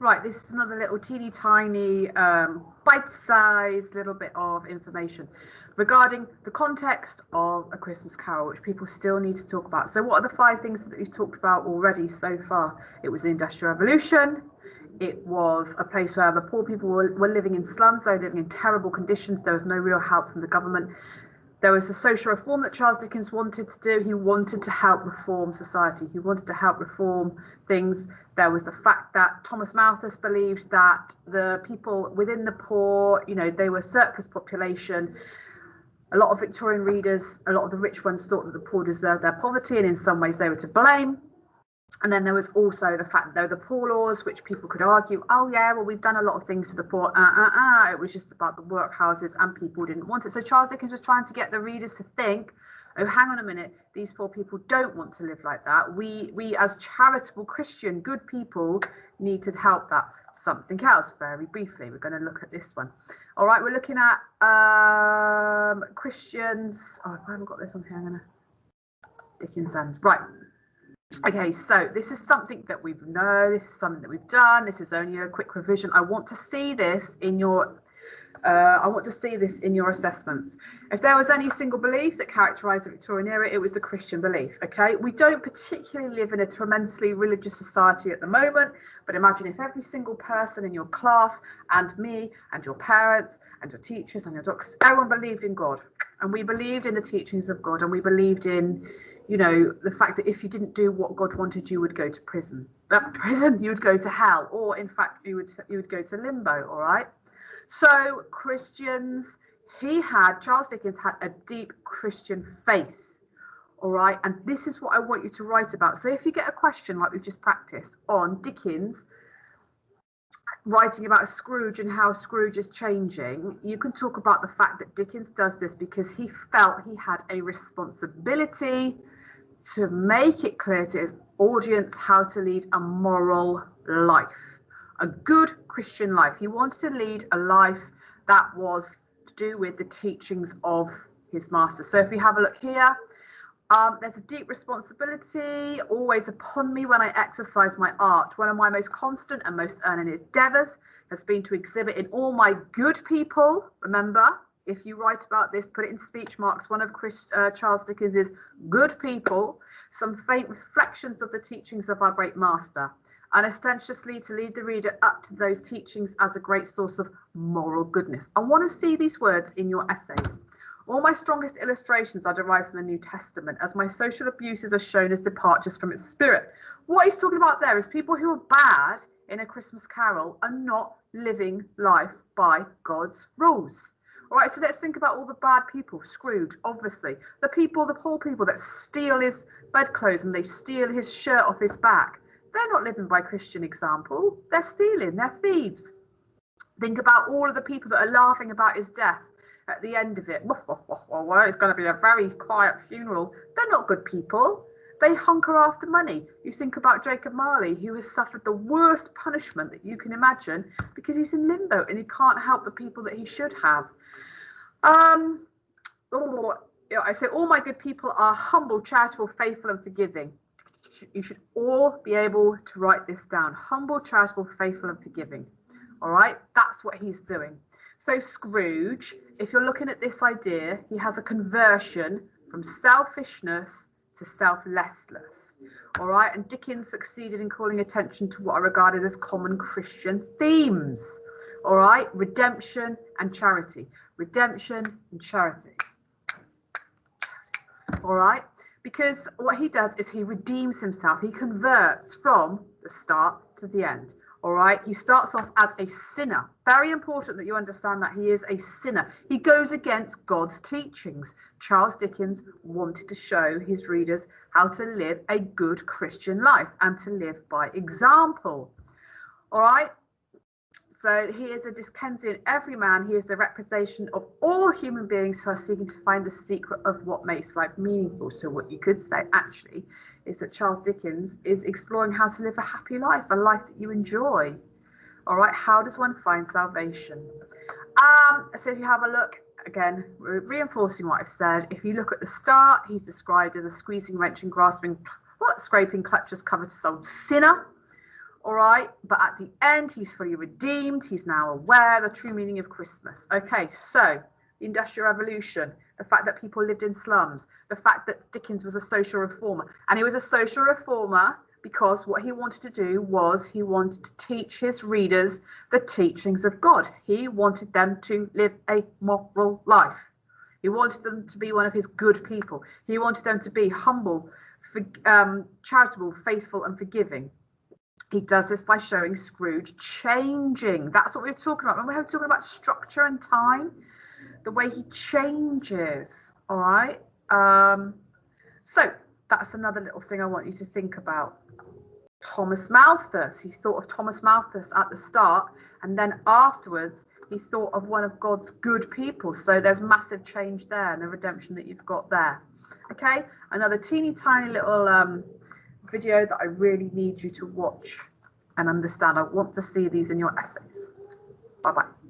Right, this is another little teeny tiny bite-sized little bit of information regarding the context of A Christmas Carol, which people still need to talk about. So what are the 5 things that we've talked about already so far? It was the Industrial Revolution. It was a place where the poor people were living in slums. They were living in terrible conditions. There was no real help from the government. There was a social reform that Charles Dickens wanted to do. He wanted to help reform society. He wanted to help reform things. There was the fact that Thomas Malthus believed that the people within the poor, you know, they were surplus population. A lot of Victorian readers, a lot of the rich ones thought that the poor deserved their poverty, and in some ways they were to blame. And then there was also the fact that there were the poor laws, which people could argue, oh yeah, well, we've done a lot of things to the poor. It was just about the workhouses, and people didn't want it. So Charles Dickens was trying to get the readers to think, oh, hang on a minute, these poor people don't want to live like that. We as charitable Christian good people need to help that. Something else, very briefly, we're going to look at this one. All right, we're looking at Christians. Oh, I haven't got this on here. I'm going to Dickens ends. Right. Okay, so this is something that we've known, this is something that we've done, this is only a quick revision. I want to see this in your assessments. If there was any single belief that characterized the Victorian era, it was the Christian belief. Okay, we don't particularly live in a tremendously religious society at the moment, but imagine if every single person in your class and me and your parents and your teachers and your doctors, everyone believed in God, and we believed in the teachings of God, and we believed in, you know, the fact that if you didn't do what God wanted, you would go to prison. You would go to hell, or in fact, you would go to limbo. All right. So Christians, Charles Dickens had a deep Christian faith. All right. And this is what I want you to write about. So if you get a question like we've just practiced on Dickens writing about Scrooge and how Scrooge is changing, you can talk about the fact that Dickens does this because he felt he had a responsibility to make it clear to his audience how to lead a moral life, a good Christian life. He wanted to lead a life that was to do with the teachings of his master. So if we have a look here, there's a deep responsibility always upon me when I exercise my art. One of my most constant and most earnest endeavours has been to exhibit in all my good people. Remember, if you write about this, put it in speech marks. One of Charles Dickens' good people, some faint reflections of the teachings of our great master, unostentiously to lead the reader up to those teachings as a great source of moral goodness. I want to see these words in your essays. All my strongest illustrations are derived from the New Testament, as my social abuses are shown as departures from its spirit. What he's talking about there is people who are bad in A Christmas Carol are not living life by God's rules. All right, so let's think about all the bad people. Scrooge, obviously. The poor people that steal his bedclothes and they steal his shirt off his back. They're not living by Christian example. They're stealing. They're thieves. Think about all of the people that are laughing about his death at the end of it. Well, it's going to be a very quiet funeral. They're not good people. They hunker after money. You think about Jacob Marley, who has suffered the worst punishment that you can imagine because he's in limbo and he can't help the people that he should have. I say all my good people are humble, charitable, faithful and forgiving. You should all be able to write this down. Humble, charitable, faithful and forgiving. All right, that's what he's doing. So Scrooge, if you're looking at this idea, he has a conversion from selfishness to selflessness. All right, and Dickens succeeded in calling attention to what are regarded as common Christian themes. All right, redemption and charity. Redemption and charity. All right, because what he does is he redeems himself. He converts from the start to the end. All right, he starts off as a sinner. Very important that you understand that he is a sinner. He goes against God's teachings. Charles Dickens wanted to show his readers how to live a good Christian life and to live by example. All right, so he is a Dickensian everyman. He is the representation of all human beings who are seeking to find the secret of what makes life meaningful. So what you could say actually is that Charles Dickens is exploring how to live a happy life, a life that you enjoy. All right, how does one find salvation? So if you have a look, again, reinforcing what I've said, if you look at the start, he's described as a squeezing, wrenching, grasping, scraping, clutches, covetous old sinner. All right, but at the end, he's fully redeemed. He's now aware of the true meaning of Christmas. Okay, so the Industrial Revolution, the fact that people lived in slums, the fact that Dickens was a social reformer. And he was a social reformer because what he wanted to do was he wanted to teach his readers the teachings of God. He wanted them to live a moral life. He wanted them to be one of his good people. He wanted them to be humble, charitable, faithful, and forgiving. He does this by showing Scrooge changing. That's what we were talking about. Remember, we were talking about structure and time, the way he changes. All right. So that's another little thing I want you to think about. Thomas Malthus. He thought of Thomas Malthus at the start, and then afterwards he thought of one of God's good people. So there's massive change there, and the redemption that you've got there. Okay. Another teeny tiny little video that I really need you to watch and understand. I want to see these in your essays. Bye bye.